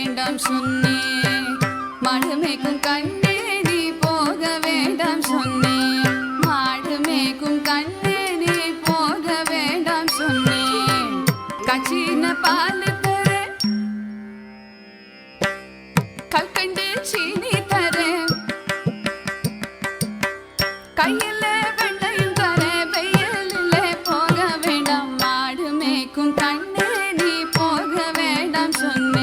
வேண்டாம் சொன்னேன். மாடு மேய்க்கும் கண்ணே நீ போக வேண்டாம் சொன்னேன். மாடு மேய்க்கும் கண்ணே நீ போக வேண்டாம் சொன்னேன். கச்சின பால் தர கல்கண்டு சீனி தர கையில வெண்டையும் தர வெயிலே போக வேண்டாம். மாடு மேய்க்கும் கண்ணே நீ போக வேண்டாம் சொன்னேன்.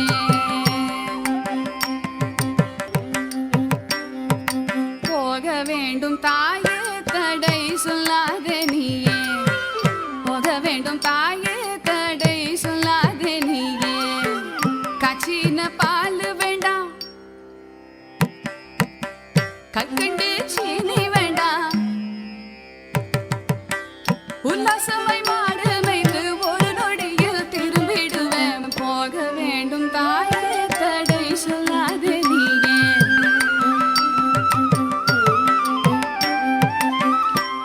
போக வேண்டும் தாயே தடை சொல்லாதே நீயே. போக வேண்டும் தாயே தடை சொல்லாதே நீயே. காய்ச்சின பால் வேண்டாம் கற்கண்டு சீனி வேண்டாம். உல்லாசமாய் மாடு மேய்த்து ஒரு நொடியில் திரும்பிடுவேன். போக வேண்டும் தாயே தடை சொல்லாதே நீயே.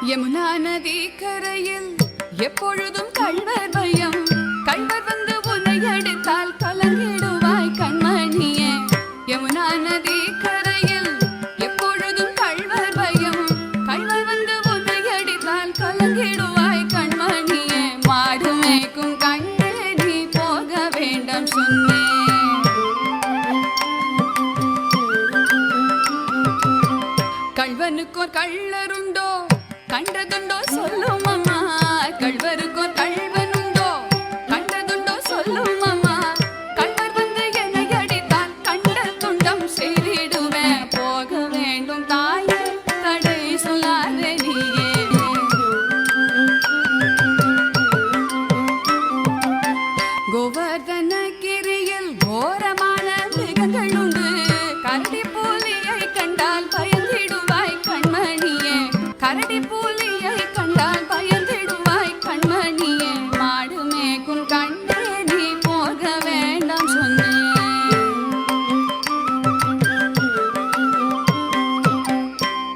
யமுனா நதி கரையில் எப்பொழுதும் கள்வர் பயம். கள்வர் வந்து உன்னை அடித்தால் கலங்கிடுவாய் கண்மணியே. யமுனா நதி கரையில் எப்பொழுதும் கள்வர் பயம். கள்வர் வந்து உன்னை அடித்தால் கலங்கிடுவாய் கண்மணியே. மாடு மேய்க்கும் கண்ணே நீ போக வேண்டாம் சொன்னேன். கள்வனுக்கோர் கள்ளருண்டோ கண்டதுண்டோ சொல்லும் அம்மா. கள்வருக்கோர் கள்வனுண்டோ கண்டதுண்டோ சொல்லும் அம்மா. கள்வர் வந்து என்னை அடித்தால் கண்ட துண்டம் செய்திடுவேன். போக வேண்டும் தாயே தடை சொல்லாதே நீயே. கோவர்தனகிரியில் கோரமான மிருகங்கள் உண்டு. கரடி புலியை கண்டால் பயந்திடுவாய் கண்மணியே. கரடி புலியை கண்டால் பயந்திடுவாய் கண்மணியே. மாடு மேய்க்கும் கண்ணே நீ போக வேண்டாம் சொன்னேன்.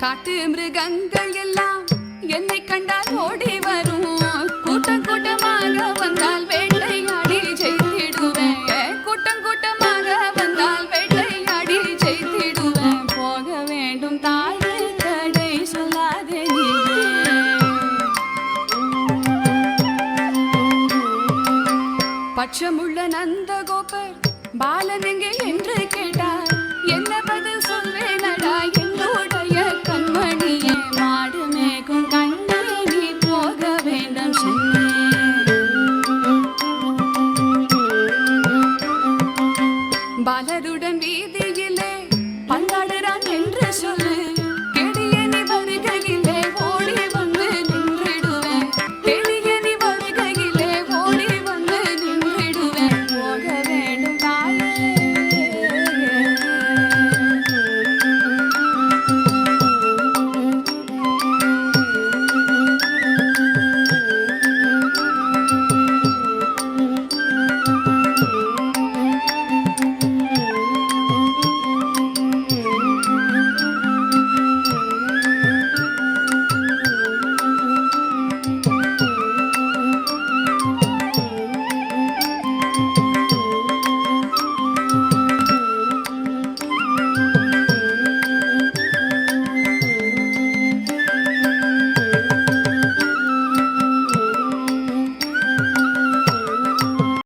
காட்டு மிருகங்கள் எல்லாம் என்னை கண்டால் ஓடி வரும். கூட்டம் கூட்டமாக வந்தால் வேட்டையாடி ஜெயித்திடுவேன். கூட்டம் கூட்டமாக வந்தால் வேட்டையாடி ஜெயித்திடுவேன். போக வேண்டும் தாயே தடை சொல்லாதே நீயே. பட்சமுள்ள நந்தகோபர் பாலன் எங்கே என்று கேட்டார். என்ன பதில் சொல்வேனடா என்னுடைய கண்மணியே. மாடு மேய்க்கும் கண்ணே நீ போக வேண்டாம் சொன்னேன். பாலருடன் வீதியில்